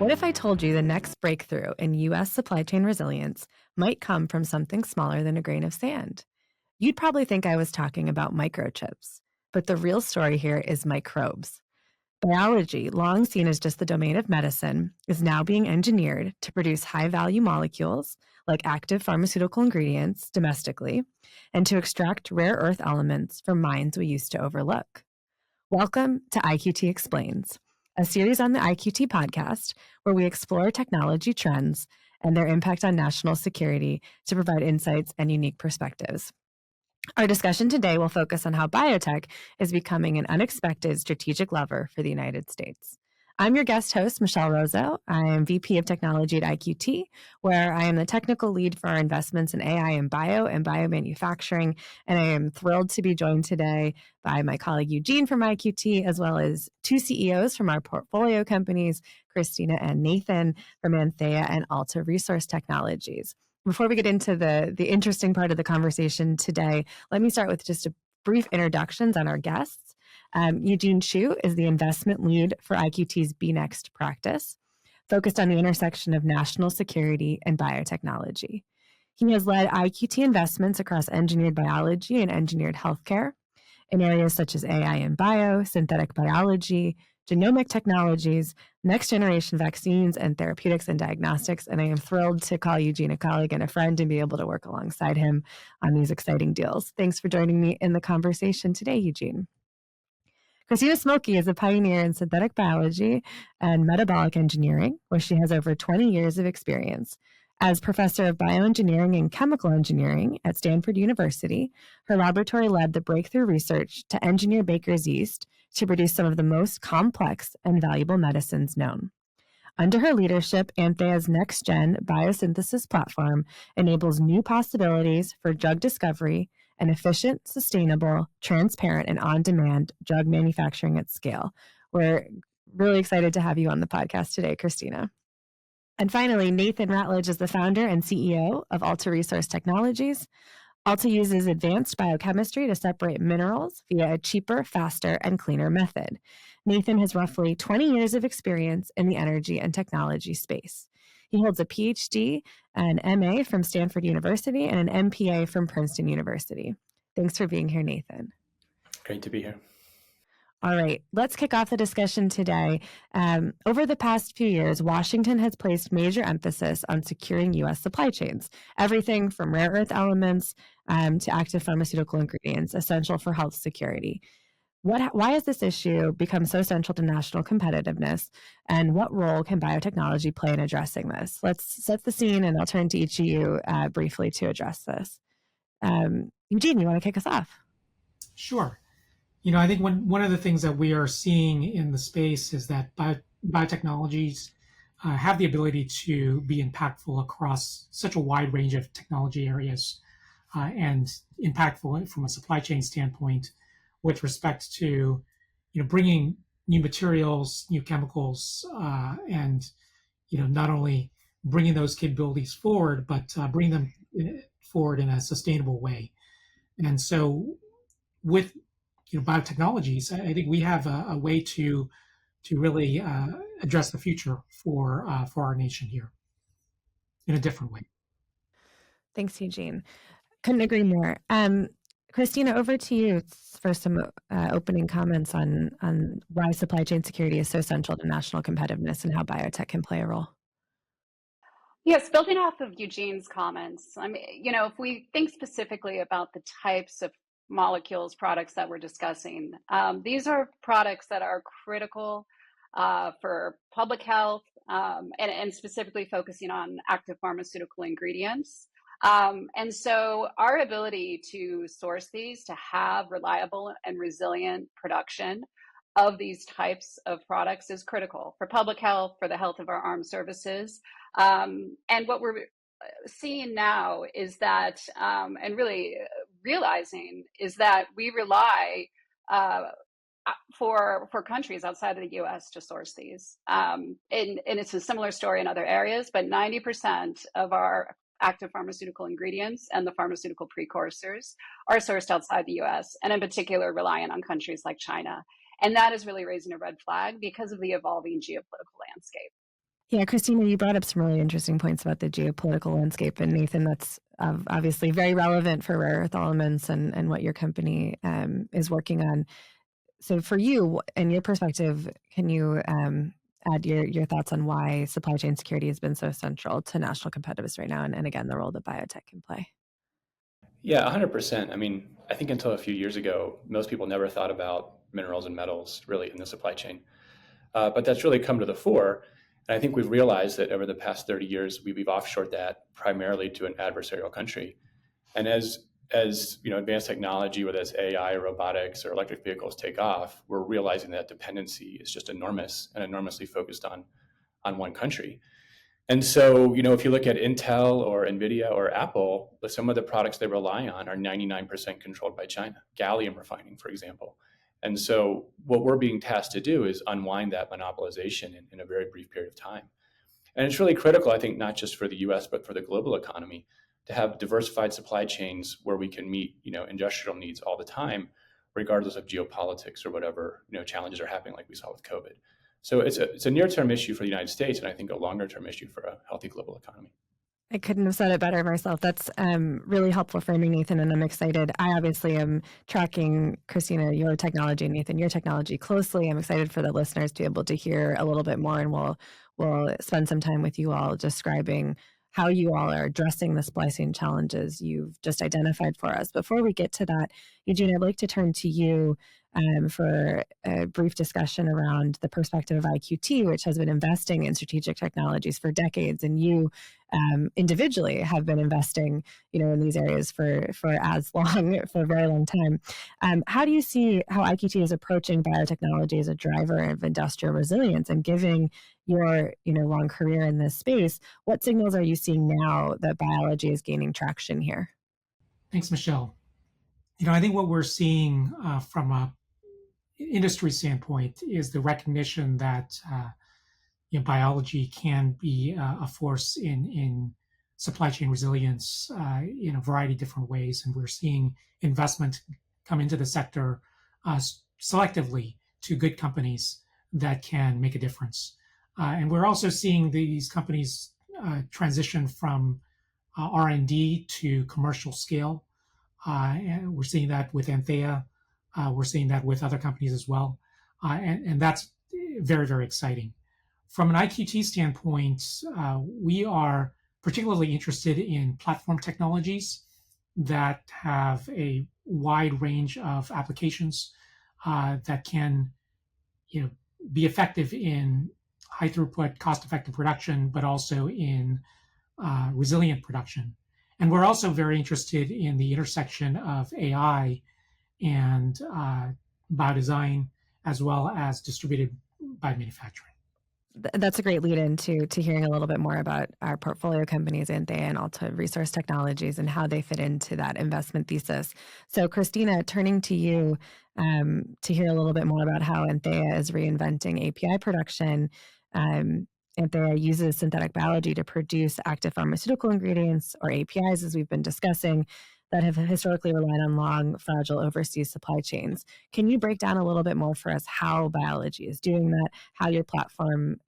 What if I told you the next breakthrough in U.S. supply chain resilience might come from something smaller than a grain of sand? You'd probably think I was talking about microchips, but the real story here is microbes. Biology, long seen as just the domain of medicine, is now being engineered to produce high value molecules like active pharmaceutical ingredients domestically and to extract rare earth elements from mines we used to overlook. Welcome to IQT Explains, a series on the IQT podcast where we explore technology trends and their impact on national security to provide insights and unique perspectives. Our discussion today will focus on how biotech is becoming an unexpected strategic lever for the United States. I'm your guest host, Michelle Rozo. I am VP of Technology at IQT, where I am the technical lead for our investments in AI and biomanufacturing. And I am thrilled to be joined today by my colleague Eugene from IQT, as well as two CEOs from our portfolio companies, Christina and Nathan from Antheia and Alta Resource Technologies. Before we get into the interesting part of the conversation today, let me start with just a brief introductions on our guests. Eugene Chiu is the investment lead for IQT's BNext practice, focused on the intersection of national security and biotechnology. He has led IQT investments across engineered biology and engineered healthcare in areas such as AI and bio, synthetic biology, genomic technologies, next-generation vaccines, and therapeutics and diagnostics. And I am thrilled to call Eugene a colleague and a friend and be able to work alongside him on these exciting deals. Thanks for joining me in the conversation today, Eugene. Christina Smolke is a pioneer in synthetic biology and metabolic engineering, where she has over 20 years of experience. As professor of bioengineering and chemical engineering at Stanford University, her laboratory led the breakthrough research to engineer baker's yeast to produce some of the most complex and valuable medicines known. Under her leadership, Antheia's next-gen biosynthesis platform enables new possibilities for drug discovery and efficient, sustainable, transparent, and on-demand drug manufacturing at scale. We're really excited to have you on the podcast today, Christina. And finally, Nathan Ratledge is the founder and CEO of Alta Resource Technologies. Alta uses advanced biochemistry to separate minerals via a cheaper, faster, and cleaner method. Nathan has roughly 20 years of experience in the energy and technology space. He holds a PhD, an MA from Stanford University, and an MPA from Princeton University. Thanks for being here, Nathan. Great to be here. All right, let's kick off the discussion today. Over the past few years, Washington has placed major emphasis on securing U.S. supply chains, everything from rare earth elements to active pharmaceutical ingredients essential for health security. Why has this issue become so central to national competitiveness, and what role can biotechnology play in addressing this? Let's set the scene, and I'll turn to each of you briefly to address this. Eugene, you want to kick us off? Sure. I think one of the things that we are seeing in the space is that biotechnologies have the ability to be impactful across such a wide range of technology areas and impactful from a supply chain standpoint with respect to, bringing new materials, new chemicals, and, not only bringing those capabilities forward, but bring them forward in a sustainable way. And so with biotechnologies, I think we have a way to really address the future for our nation here in a different way. Thanks, Eugene. Couldn't agree more. Christina, over to you for some opening comments on why supply chain security is so central to national competitiveness and how biotech can play a role. Yes, building off of Eugene's comments, if we think specifically about the types of molecules, products that we're discussing, these are products that are critical for public health and specifically focusing on active pharmaceutical ingredients. And so our ability to source these, to have reliable and resilient production of these types of products is critical for public health, for the health of our armed services. And what we're seeing now is that, and really realizing, is that we rely for countries outside of the U.S. to source these. And it's a similar story in other areas, but 90% of our active pharmaceutical ingredients and the pharmaceutical precursors are sourced outside the U.S. and in particular reliant on countries like China. And that is really raising a red flag because of the evolving geopolitical landscape. Yeah, Christina, you brought up some really interesting points about the geopolitical landscape. And Nathan, that's obviously very relevant for rare earth elements and what your company is working on. So for you and your perspective, can you add your thoughts on why supply chain security has been so central to national competitiveness right now, and again, the role that biotech can play? Yeah, 100%. I mean, I think until a few years ago, most people never thought about minerals and metals really in the supply chain. But that's really come to the fore. And I think we've realized that over the past 30 years, we've offshored that primarily to an adversarial country. And as advanced technology, whether it's AI, robotics, or electric vehicles take off, we're realizing that dependency is just enormous and enormously focused on one country. And so, if you look at Intel or NVIDIA or Apple, some of the products they rely on are 99% controlled by China, gallium refining, for example. And so what we're being tasked to do is unwind that monopolization in a very brief period of time. And it's really critical, I think, not just for the US, but for the global economy, to have diversified supply chains where we can meet, industrial needs all the time, regardless of geopolitics or whatever, challenges are happening like we saw with COVID. So it's a near-term issue for the United States, and I think a longer-term issue for a healthy global economy. I couldn't have said it better myself. That's really helpful framing, Nathan, and I'm excited. I obviously am tracking, Christina, your technology, and Nathan, your technology closely. I'm excited for the listeners to be able to hear a little bit more, and we'll spend some time with you all describing how you all are addressing the supply chain challenges you've just identified for us. Before we get to that, Eugene, I'd like to turn to you for a brief discussion around the perspective of IQT, which has been investing in strategic technologies for decades, and you individually have been investing, in these areas for as long, for a very long time. How do you see how IQT is approaching biotechnology as a driver of industrial resilience, and giving your long career in this space, what signals are you seeing now that biology is gaining traction here? Thanks, Michelle. I think what we're seeing from a industry standpoint is the recognition that biology can be a force in supply chain resilience in a variety of different ways, and we're seeing investment come into the sector selectively to good companies that can make a difference. And we're also seeing these companies transition from R&D to commercial scale. And we're seeing that with Antheia. We're seeing that with other companies as well. And that's very, very exciting. From an IQT standpoint, we are particularly interested in platform technologies that have a wide range of applications that can be effective in high throughput, cost-effective production, but also in resilient production. And we're also very interested in the intersection of AI and biodesign, as well as distributed biomanufacturing. That's a great lead into hearing a little bit more about our portfolio companies, Antheia and Alta Resource Technologies, and how they fit into that investment thesis. So, Christina, turning to you to hear a little bit more about how Antheia is reinventing API production. Antheia uses synthetic biology to produce active pharmaceutical ingredients, or APIs, as we've been discussing, that have historically relied on long, fragile overseas supply chains. Can you break down a little bit more for us how biology is doing that, how your platform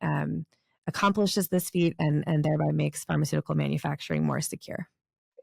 accomplishes this feat, and thereby makes pharmaceutical manufacturing more secure?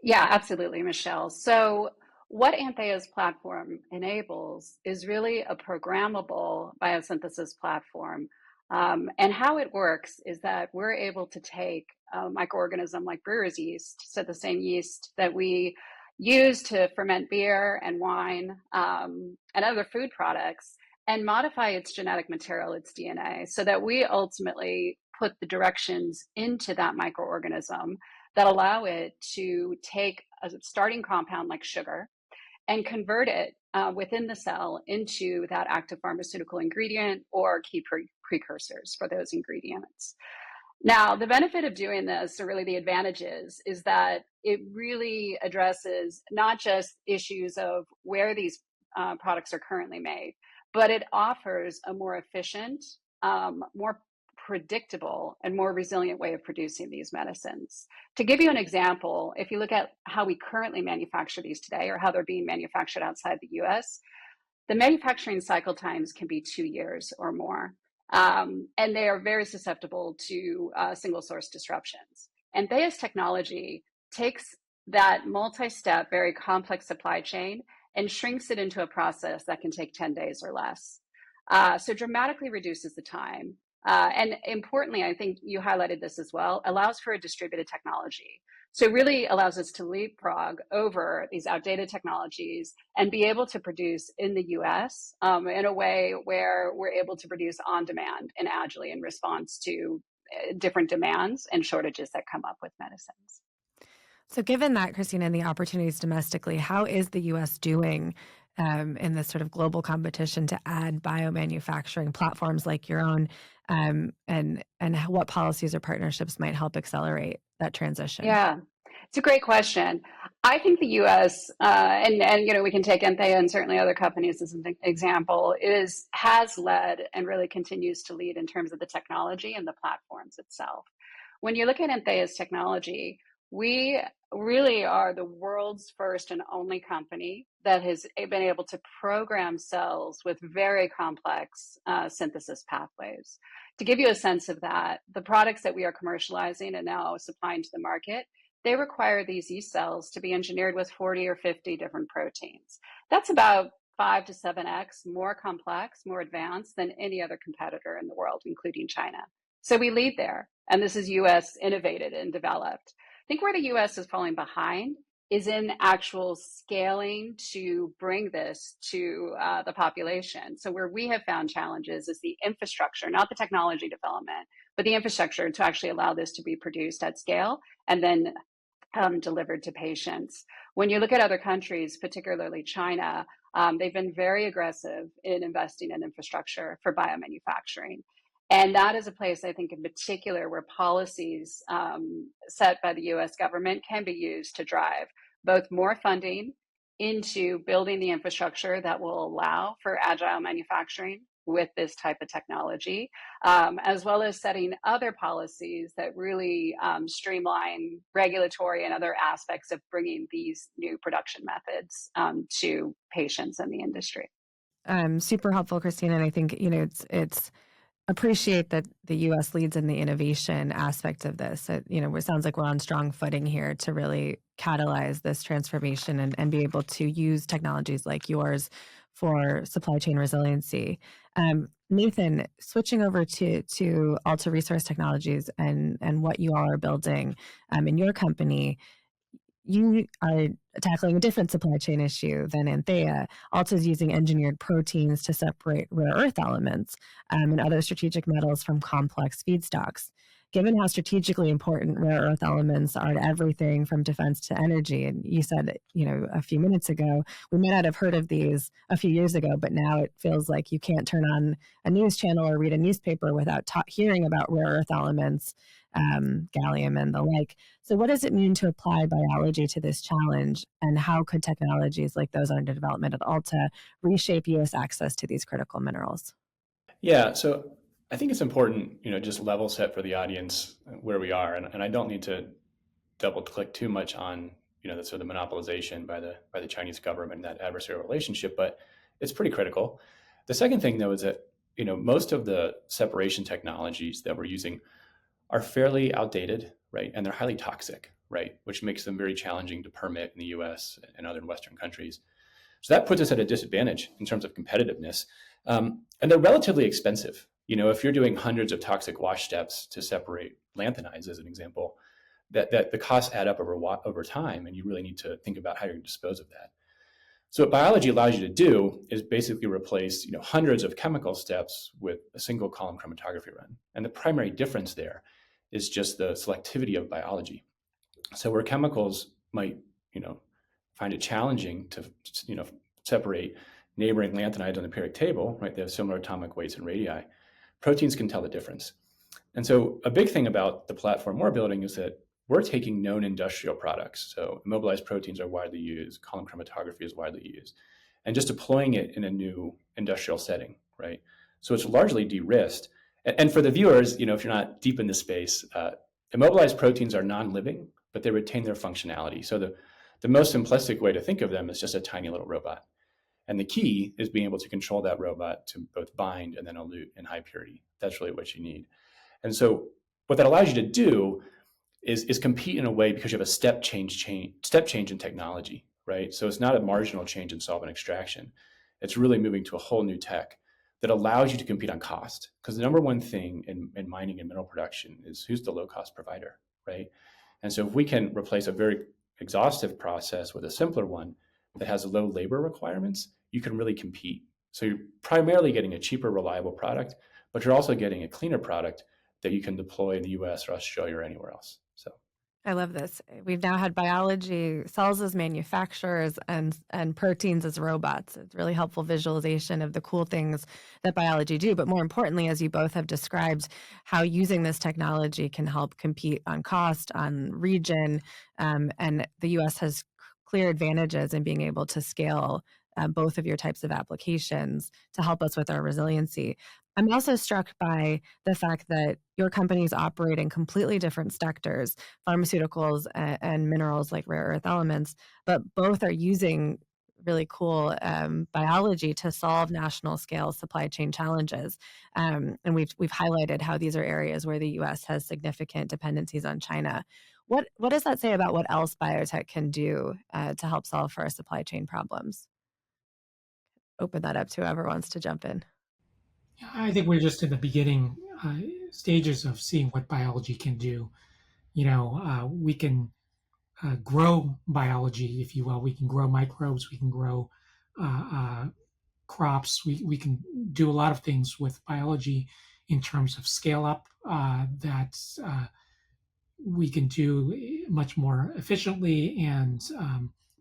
Yeah, absolutely, Michelle. So what Antheia's platform enables is really a programmable biosynthesis platform. And how it works is that we're able to take a microorganism like brewer's yeast, so the same yeast that we use to ferment beer and wine and other food products, and modify its genetic material, its DNA, so that we ultimately put the directions into that microorganism that allow it to take a starting compound like sugar and convert it within the cell into that active pharmaceutical ingredient or key precursors for those ingredients. Now, the benefit of doing this, or really the advantages, is that it really addresses not just issues of where these products are currently made, but it offers a more efficient, more predictable, and more resilient way of producing these medicines. To give you an example, if you look at how we currently manufacture these today, or how they're being manufactured outside the US, the manufacturing cycle times can be 2 years or more. And they are very susceptible to single source disruptions. Antheia's technology takes that multi-step, very complex supply chain and shrinks it into a process that can take 10 days or less. So dramatically reduces the time. And importantly, I think you highlighted this as well, allows for a distributed technology. So it really allows us to leapfrog over these outdated technologies and be able to produce in the US in a way where we're able to produce on demand and agilely in response to different demands and shortages that come up with medicines. So, given that, Christina, and the opportunities domestically, how is the U.S. doing in this sort of global competition to add biomanufacturing platforms like your own, and what policies or partnerships might help accelerate that transition? Yeah, it's a great question. I think the U.S. And you know, we can take Antheia and certainly other companies as an example, has led and really continues to lead in terms of the technology and the platforms itself. When you look at Antheia's technology, we really are the world's first and only company that has been able to program cells with very complex synthesis pathways. To give you a sense of that, the products that we are commercializing and now supplying to the market, they require these yeast cells to be engineered with 40 or 50 different proteins. That's about 5 to 7x more complex, more advanced than any other competitor in the world, including China. So we lead there, and this is US innovated and developed. I think where the US is falling behind is in actual scaling to bring this to the population. So where we have found challenges is the infrastructure, not the technology development, but the infrastructure to actually allow this to be produced at scale and then delivered to patients. When you look at other countries, particularly China, they've been very aggressive in investing in infrastructure for biomanufacturing. And that is a place, I think, in particular, where policies set by the US government can be used to drive both more funding into building the infrastructure that will allow for agile manufacturing with this type of technology, as well as setting other policies that really streamline regulatory and other aspects of bringing these new production methods to patients in the industry. Super helpful, Christina. And I think, it's appreciate that the U.S. leads in the innovation aspect of this. It sounds like we're on strong footing here to really catalyze this transformation and be able to use technologies like yours for supply chain resiliency. Nathan, switching over to Alta Resource Technologies and what you all are building in your company, you are tackling a different supply chain issue than Antheia. Alta is using engineered proteins to separate rare earth elements and other strategic metals from complex feedstocks. Given how strategically important rare earth elements are to everything from defense to energy, and you said, a few minutes ago, we may not have heard of these a few years ago, but now it feels like you can't turn on a news channel or read a newspaper without hearing about rare earth elements, gallium and the like. So what does it mean to apply biology to this challenge, and how could technologies like those under development at Alta reshape U.S. access to these critical minerals? Yeah, so I think it's important, just level set for the audience where we are, and I don't need to double click too much on, the sort of the monopolization by the Chinese government, that adversarial relationship, but it's pretty critical. The second thing, though, is that most of the separation technologies that we're using are fairly outdated, right, and they're highly toxic, right, which makes them very challenging to permit in the U.S. and other Western countries. So that puts us at a disadvantage in terms of competitiveness, and they're relatively expensive. If you're doing hundreds of toxic wash steps to separate lanthanides, as an example, that the costs add up over time, and you really need to think about how you're going to dispose of that. So what biology allows you to do is basically replace hundreds of chemical steps with a single column chromatography run. And the primary difference there is just the selectivity of biology. So where chemicals might find it challenging to separate neighboring lanthanides on the periodic table, right? They have similar atomic weights and radii. Proteins can tell the difference. And so a big thing about the platform we're building is that we're taking known industrial products. So immobilized proteins are widely used, column chromatography is widely used, and just deploying it in a new industrial setting, right? So it's largely de-risked. And for the viewers, if you're not deep in the space, immobilized proteins are non-living, but they retain their functionality. So the most simplistic way to think of them is just a tiny little robot. And the key is being able to control that robot to both bind and then elute in high purity. That's really what you need. And so what that allows you to do is compete in a way because you have a step change in technology, right? So it's not a marginal change in solvent extraction. It's really moving to a whole new tech that allows you to compete on cost. Because the number one thing in mining and mineral production is who's the low cost provider, right? And so if we can replace a very exhaustive process with a simpler one that has low labor requirements, you can really compete. So you're primarily getting a cheaper, reliable product, but you're also getting a cleaner product that you can deploy in the US or Australia or anywhere else. So I love this. We've now had biology, cells as manufacturers, and proteins as robots. It's really helpful visualization of the cool things that biology do. But more importantly, as you both have described, how using this technology can help compete on cost, on region, and the U.S. has clear advantages in being able to scale both of your types of applications to help us with our resiliency. I'm also struck by the fact that your companies operate in completely different sectors, pharmaceuticals and minerals like rare earth elements, but both are using really cool biology to solve national scale supply chain challenges. And we've highlighted how these are areas where the U.S. has significant dependencies on China. What does that say about what else biotech can do to help solve for our supply chain problems? Open that up to whoever wants to jump in. I think we're just in the beginning stages of seeing what biology can do. We can grow biology, if you will. We can grow microbes. We can grow crops. We can do a lot of things with biology in terms of scale up that we can do much more efficiently and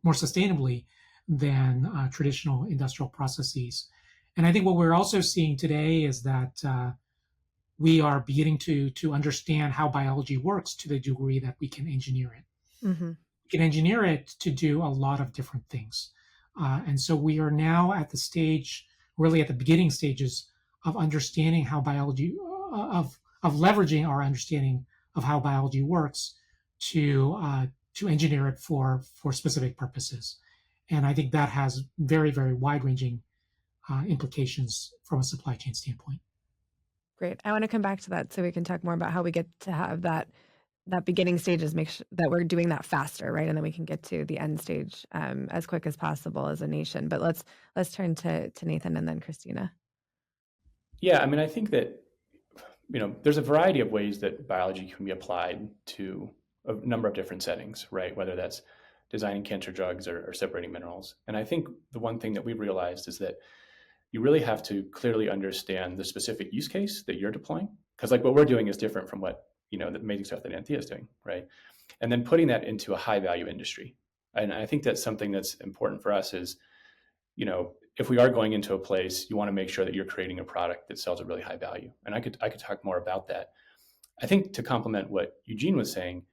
more sustainably than traditional industrial processes. And I think what we're also seeing today is that we are beginning to understand how biology works to the degree that we can engineer it. Mm-hmm. We can engineer it to do a lot of different things. And so we are now at the stage, really at the beginning stages of understanding how biology, of leveraging our understanding of how biology works to engineer it for specific purposes. And I think that has very, very wide-ranging implications from a supply chain standpoint. Great. I want to come back to that so we can talk more about how we get to have that beginning stages, make sure that we're doing that faster, right? And then we can get to the end stage as quick as possible as a nation. But let's turn to Nathan and then Christina. Yeah, I mean, I think that there's a variety of ways that biology can be applied to a number of different settings, right? Whether that's designing cancer drugs or separating minerals. And I think the one thing that we've realized is that you really have to clearly understand the specific use case that you're deploying. Because like what we're doing is different from what, the amazing stuff that Antheia is doing, right? And then putting that into a high value industry. And I think that's something that's important for us is, if we are going into a place, you want to make sure that you're creating a product that sells a really high value. And I could talk more about that. I think to complement what Eugene was saying,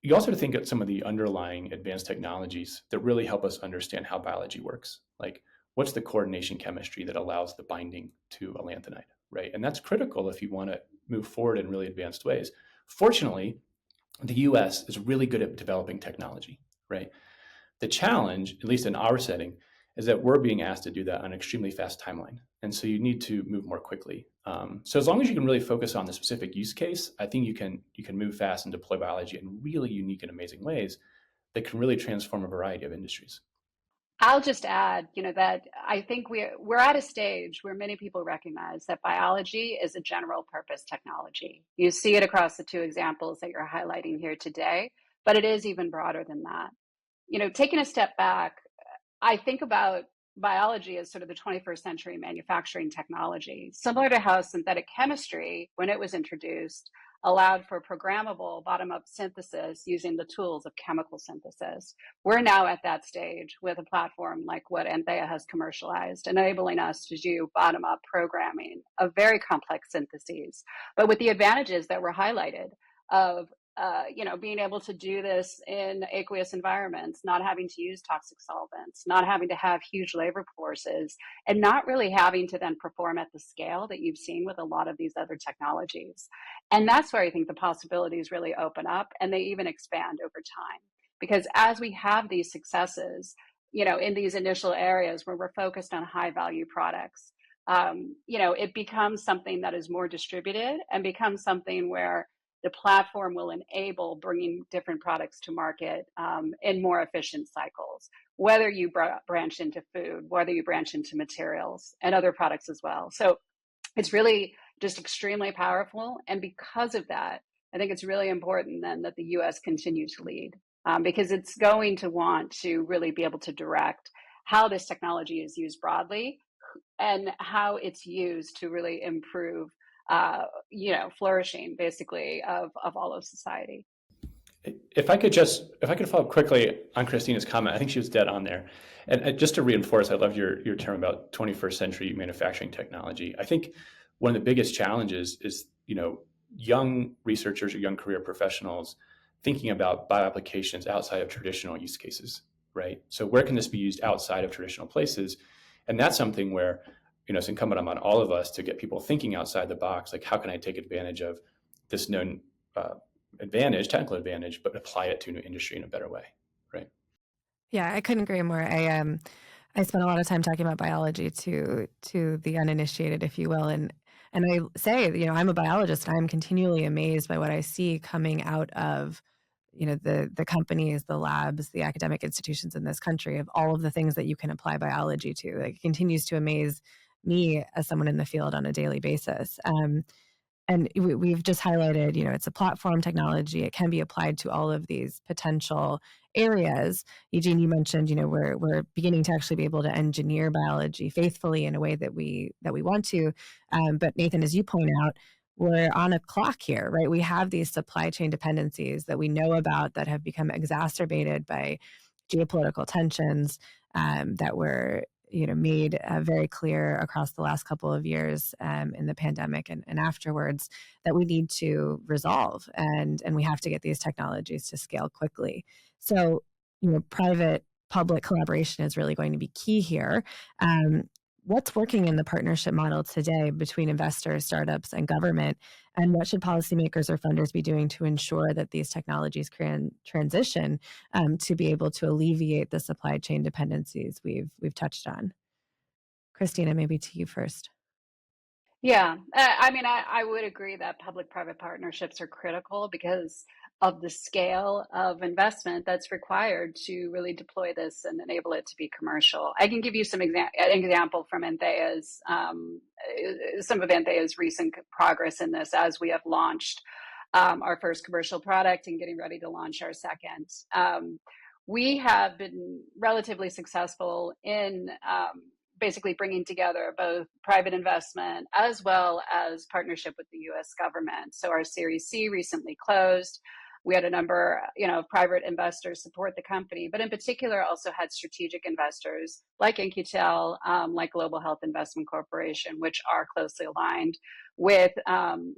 you also have to think of some of the underlying advanced technologies that really help us understand how biology works. Like, what's the coordination chemistry that allows the binding to a lanthanide, right? And that's critical if you want to move forward in really advanced ways. Fortunately, the US is really good at developing technology, right? The challenge, at least in our setting, is that we're being asked to do that on an extremely fast timeline. And so you need to move more quickly. So as long as you can really focus on the specific use case, I think you can move fast and deploy biology in really unique and amazing ways that can really transform a variety of industries. I'll just add, that I think we're at a stage where many people recognize that biology is a general purpose technology. You see it across the two examples that you're highlighting here today, but it is even broader than that. Taking a step back, I think about biology as sort of the 21st century manufacturing technology, similar to how synthetic chemistry, when it was introduced, allowed for programmable bottom-up synthesis using the tools of chemical synthesis. We're now at that stage with a platform like what Antheia has commercialized, enabling us to do bottom-up programming of very complex syntheses, but with the advantages that were highlighted of being able to do this in aqueous environments, not having to use toxic solvents, not having to have huge labor forces, and not really having to then perform at the scale that you've seen with a lot of these other technologies. And that's where I think the possibilities really open up, and they even expand over time. Because as we have these successes, in these initial areas where we're focused on high value products, it becomes something that is more distributed and becomes something where the platform will enable bringing different products to market in more efficient cycles, whether you branch into food, whether you branch into materials and other products as well. So it's really just extremely powerful. And because of that, I think it's really important then that the US continue to lead, because it's going to want to really be able to direct how this technology is used broadly and how it's used to really improve flourishing basically of all of society. If I could follow up quickly on Christina's comment, I think she was dead on there. And just to reinforce, I love your term about 21st century manufacturing technology. I think one of the biggest challenges is, young researchers or young career professionals thinking about bioapplications outside of traditional use cases, right? So where can this be used outside of traditional places? And that's something where, it's incumbent on all of us to get people thinking outside the box, like how can I take advantage of this known technical advantage, but apply it to a new industry in a better way, right? Yeah, I couldn't agree more. I spent a lot of time talking about biology to the uninitiated, if you will, and I say, I'm a biologist, and I'm continually amazed by what I see coming out of, the companies, the labs, the academic institutions in this country, of all of the things that you can apply biology to. Like, it continues to amaze me as someone in the field on a daily basis. And we've just highlighted, it's a platform technology. It can be applied to all of these potential areas. Eugene, you mentioned, we're beginning to actually be able to engineer biology faithfully in a way that we want to. But Nathan, as you point out, we're on a clock here, right? We have these supply chain dependencies that we know about that have become exacerbated by geopolitical tensions that were made very clear across the last couple of years in the pandemic and afterwards, that we need to resolve, and we have to get these technologies to scale quickly. So, private public collaboration is really going to be key here. What's working in the partnership model today between investors, startups, and government? And what should policymakers or funders be doing to ensure that these technologies can transition to be able to alleviate the supply chain dependencies we've touched on? Christina, maybe to you first. Yeah, I would agree that public-private partnerships are critical because of the scale of investment that's required to really deploy this and enable it to be commercial. I can give you an example from some of Antheia's recent progress in this, as we have launched our first commercial product and getting ready to launch our second. We have been relatively successful in basically bringing together both private investment as well as partnership with the US government. So our Series C recently closed. We had a number, of private investors support the company, but in particular also had strategic investors like IQT, like Global Health Investment Corporation, which are closely aligned with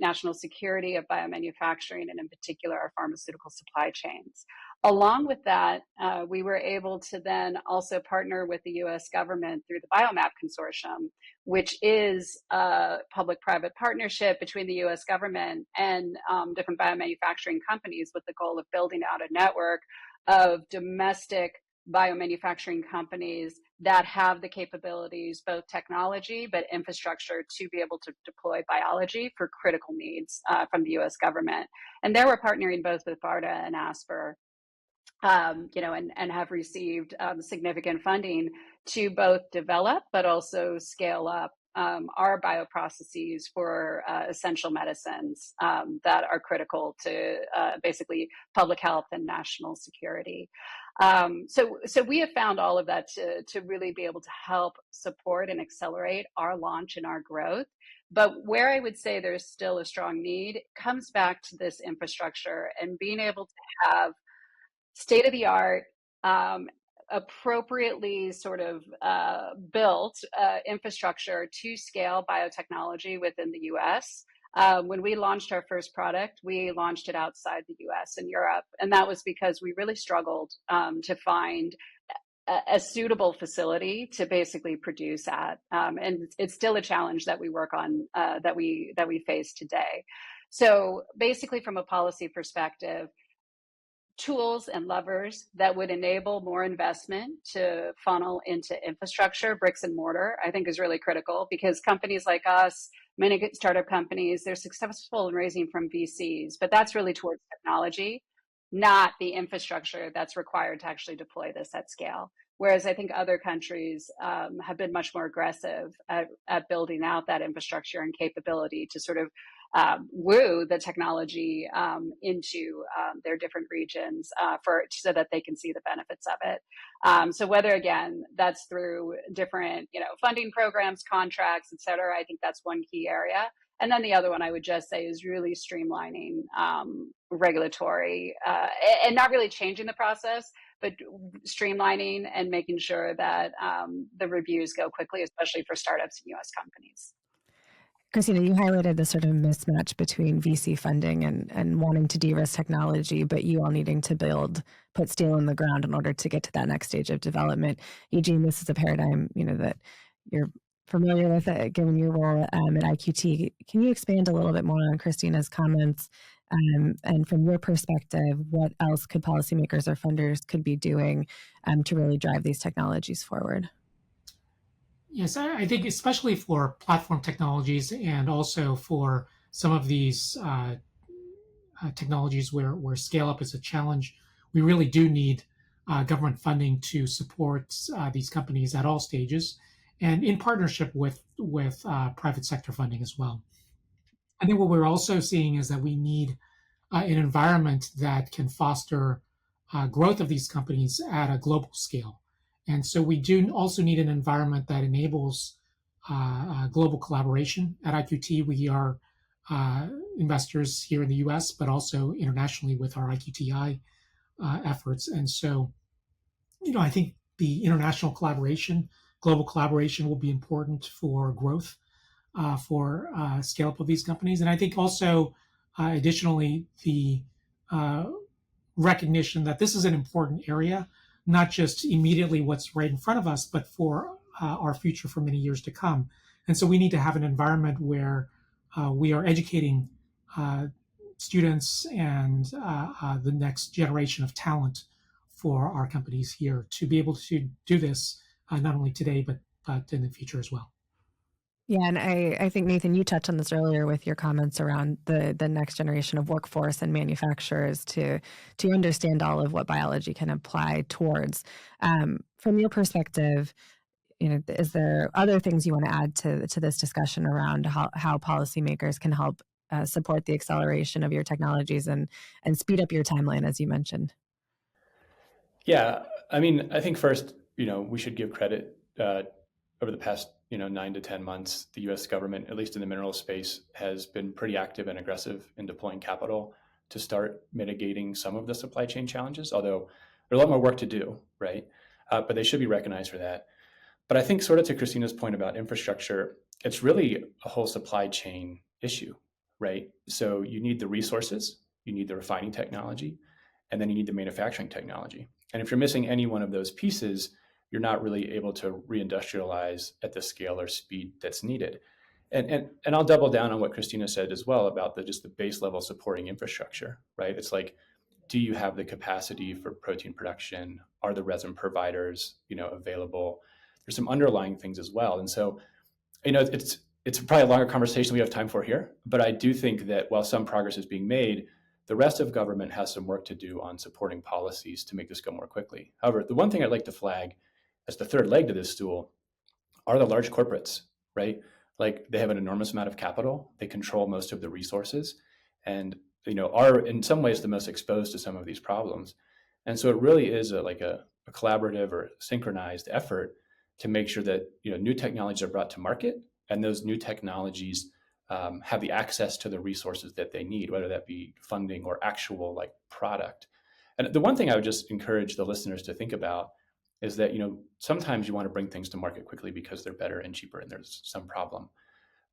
national security of biomanufacturing, and in particular our pharmaceutical supply chains. Along with that, we were able to then also partner with the US government through the Biomap Consortium, which is a public-private partnership between the US government and different biomanufacturing companies, with the goal of building out a network of domestic biomanufacturing companies that have the capabilities, both technology, but infrastructure, to be able to deploy biology for critical needs from the US government. And there we're partnering both with BARDA and ASPR, and have received significant funding to both develop but also scale up our bioprocesses for essential medicines that are critical to basically public health and national security. So we have found all of that to really be able to help support and accelerate our launch and our growth. But where I would say there's still a strong need comes back to this infrastructure and being able to have state-of-the-art, appropriately sort of built infrastructure to scale biotechnology within the US. When we launched our first product, we launched it outside the US and Europe. And that was because we really struggled to find a suitable facility to basically produce at. And it's still a challenge that we work on, that we face today. So basically, from a policy perspective, tools and levers that would enable more investment to funnel into infrastructure, bricks and mortar, I think is really critical, because companies like us, many startup companies, they're successful in raising from VCs, but that's really towards technology, not the infrastructure that's required to actually deploy this at scale. Whereas I think other countries have been much more aggressive at building out that infrastructure and capability to sort of woo the technology into their different regions so that they can see the benefits of it. So whether, again, that's through different funding programs, contracts, et cetera, I think that's one key area. And then the other one I would just say is really streamlining regulatory and not really changing the process, but streamlining and making sure that the reviews go quickly, especially for startups and US companies. Christina, you highlighted the sort of mismatch between VC funding and wanting to de-risk technology, but you all needing to put steel in the ground in order to get to that next stage of development. Eugene, this is a paradigm, that you're familiar with it, given your role at IQT. Can you expand a little bit more on Christina's comments? And from your perspective, what else could policymakers or funders could be doing to really drive these technologies forward? Yes, I think especially for platform technologies and also for some of these technologies where scale up is a challenge, we really do need government funding to support these companies at all stages, and in partnership with private sector funding as well. I think what we're also seeing is that we need an environment that can foster growth of these companies at a global scale. And so we do also need an environment that enables global collaboration. At IQT, we are investors here in the US, but also internationally with our IQTI efforts. And so, I think the international collaboration, global collaboration will be important for growth, for scale up of these companies. And I think also, additionally, the recognition that this is an important area, not just immediately what's right in front of us, but for our future for many years to come. And so we need to have an environment where we are educating students and the next generation of talent for our companies here to be able to do this not only today, but in the future as well. Yeah, and I think, Nathan, you touched on this earlier with your comments around the next generation of workforce and manufacturers to understand all of what biology can apply towards. From your perspective, is there other things you want to add to this discussion around how policymakers can help support the acceleration of your technologies and speed up your timeline, as you mentioned? Yeah, I think first, we should give credit over the past 9 to 10 months. The U.S. government, at least in the mineral space, has been pretty active and aggressive in deploying capital to start mitigating some of the supply chain challenges, although there's a lot more work to do, right? But they should be recognized for that. But I think, sort of to Christina's point about infrastructure, it's really a whole supply chain issue, right? So you need the resources, you need the refining technology, and then you need the manufacturing technology. And if you're missing any one of those pieces, you're not really able to reindustrialize at the scale or speed that's needed. And I'll double down on what Christina said as well about just the base level supporting infrastructure, right? It's like, do you have the capacity for protein production? Are the resin providers, available? There's some underlying things as well. And so, it's probably a longer conversation we have time for here, but I do think that while some progress is being made, the rest of government has some work to do on supporting policies to make this go more quickly. However, the one thing I'd like to flag as the third leg to this stool are the large corporates, right? Like, they have an enormous amount of capital, they control most of the resources, and are in some ways the most exposed to some of these problems. And so it really is a collaborative or synchronized effort to make sure that new technologies are brought to market, and those new technologies have the access to the resources that they need, whether that be funding or actual product. And the one thing I would just encourage the listeners to think about is that sometimes you want to bring things to market quickly because they're better and cheaper and there's some problem.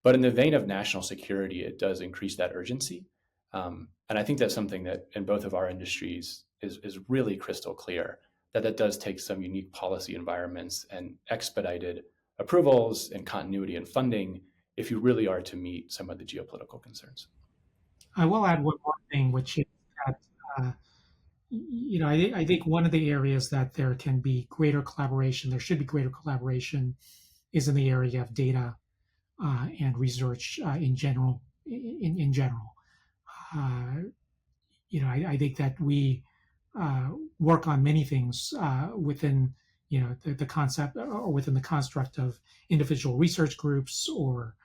But in the vein of national security, it does increase that urgency. And I think that's something that in both of our industries is really crystal clear, that does take some unique policy environments and expedited approvals and continuity and funding if you really are to meet some of the geopolitical concerns. I will add one more thing, which is that I think one of the areas that there can be greater collaboration, there should be greater collaboration, is in the area of data and research in general. In general, uh, I think that we work on many things within the concept or within the construct of individual research groups or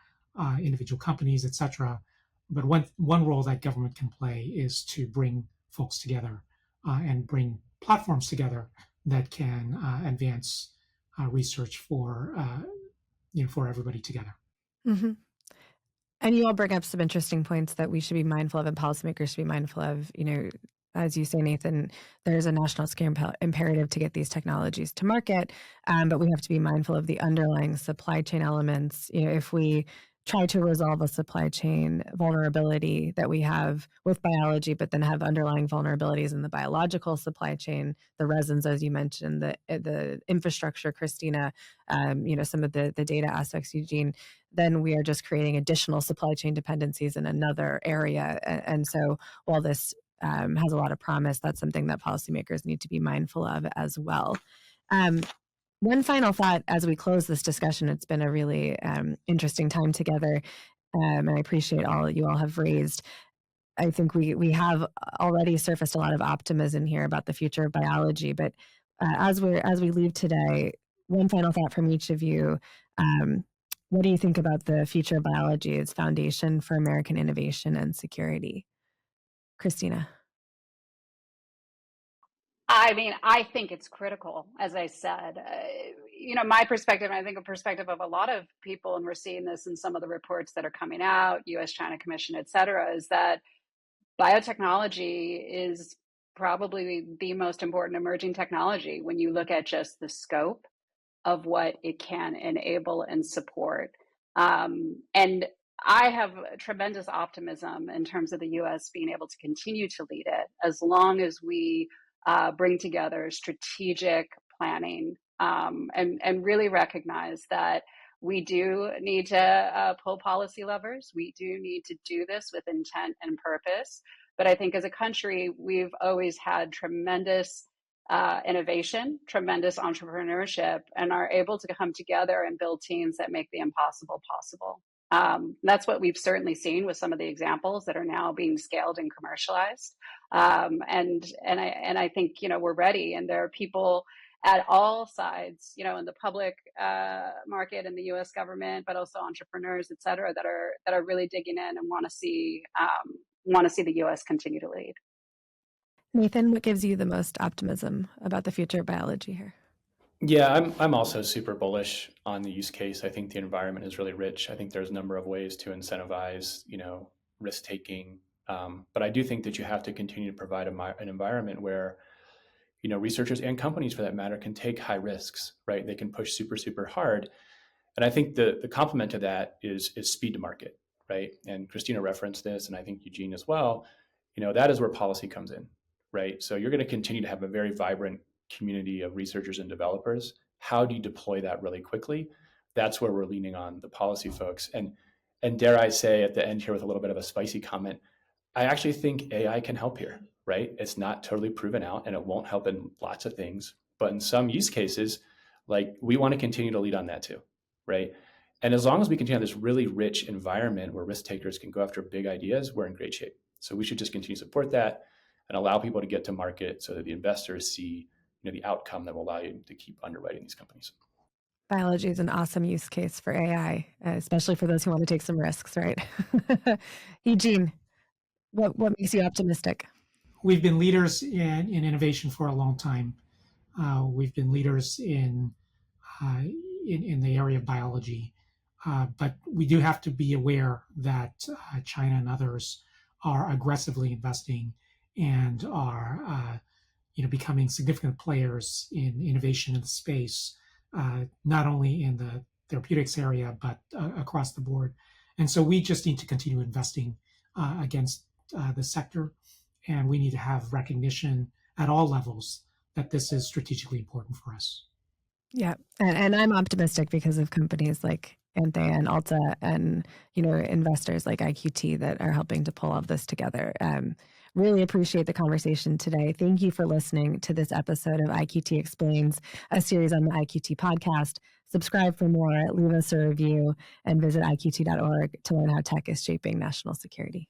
individual companies, etc. But one role that government can play is to bring folks together and bring platforms together that can advance research for everybody together. Mm-hmm. And you all bring up some interesting points that we should be mindful of and policymakers should be mindful of. As you say, Nathan, there's a national scale imperative to get these technologies to market, but we have to be mindful of the underlying supply chain elements. If we try to resolve a supply chain vulnerability that we have with biology, but then have underlying vulnerabilities in the biological supply chain, the resins, as you mentioned, the infrastructure, Christina, some of the data aspects, Eugene, then we are just creating additional supply chain dependencies in another area. And so while this has a lot of promise, that's something that policymakers need to be mindful of as well. One final thought as we close this discussion, it's been a really interesting time together, and I appreciate all you all have raised. I think we have already surfaced a lot of optimism here about the future of biology, but as we leave today, one final thought from each of you. What do you think about the future of biology as foundation for American innovation and security? Christina. I mean, I think it's critical, as I said. My perspective, and I think a perspective of a lot of people, and we're seeing this in some of the reports that are coming out, US-China Commission, et cetera, is that biotechnology is probably the most important emerging technology when you look at just the scope of what it can enable and support. And I have tremendous optimism in terms of the US being able to continue to lead it as long as we bring together strategic planning and really recognize that we do need to pull policy levers. We do need to do this with intent and purpose. But I think as a country, we've always had tremendous innovation, tremendous entrepreneurship, and are able to come together and build teams that make the impossible possible. That's what we've certainly seen with some of the examples that are now being scaled and commercialized. And I think we're ready, and there are people at all sides, in the public market and the U.S. government, but also entrepreneurs, et cetera, that are really digging in and want to see the U.S. continue to lead. Nathan, what gives you the most optimism about the future of biology here? Yeah, I'm also super bullish on the use case. I think the environment is really rich. I think there's a number of ways to incentivize, risk taking. But I do think that you have to continue to provide an environment where, researchers and companies, for that matter, can take high risks, right? They can push super, super hard. And I think the complement to that is speed to market, right? And Christina referenced this, and I think Eugene as well. That is where policy comes in, right? So you're going to continue to have a very vibrant community of researchers and developers. How do you deploy that really quickly? That's where we're leaning on the policy folks. And dare I say at the end here with a little bit of a spicy comment, I actually think AI can help here, right? It's not totally proven out and it won't help in lots of things, but in some use cases, like we want to continue to lead on that too, right? And as long as we continue this really rich environment where risk takers can go after big ideas, we're in great shape. So we should just continue to support that and allow people to get to market so that the investors see the outcome that will allow you to keep underwriting these companies. Biology is an awesome use case for AI, especially for those who want to take some risks, right? Eugene, what makes you optimistic? We've been leaders in innovation for a long time. We've been leaders in the area of biology, but we do have to be aware that China and others are aggressively investing and are becoming significant players in innovation in the space, not only in the therapeutics area, but across the board. And so we just need to continue investing against the sector, and we need to have recognition at all levels that this is strategically important for us. Yeah, and I'm optimistic because of companies like Antheia and Alta and investors like IQT that are helping to pull all of this together. Really appreciate the conversation today. Thank you for listening to this episode of IQT Explains, a series on the IQT podcast. Subscribe for more, leave us a review, and visit IQT.org to learn how tech is shaping national security.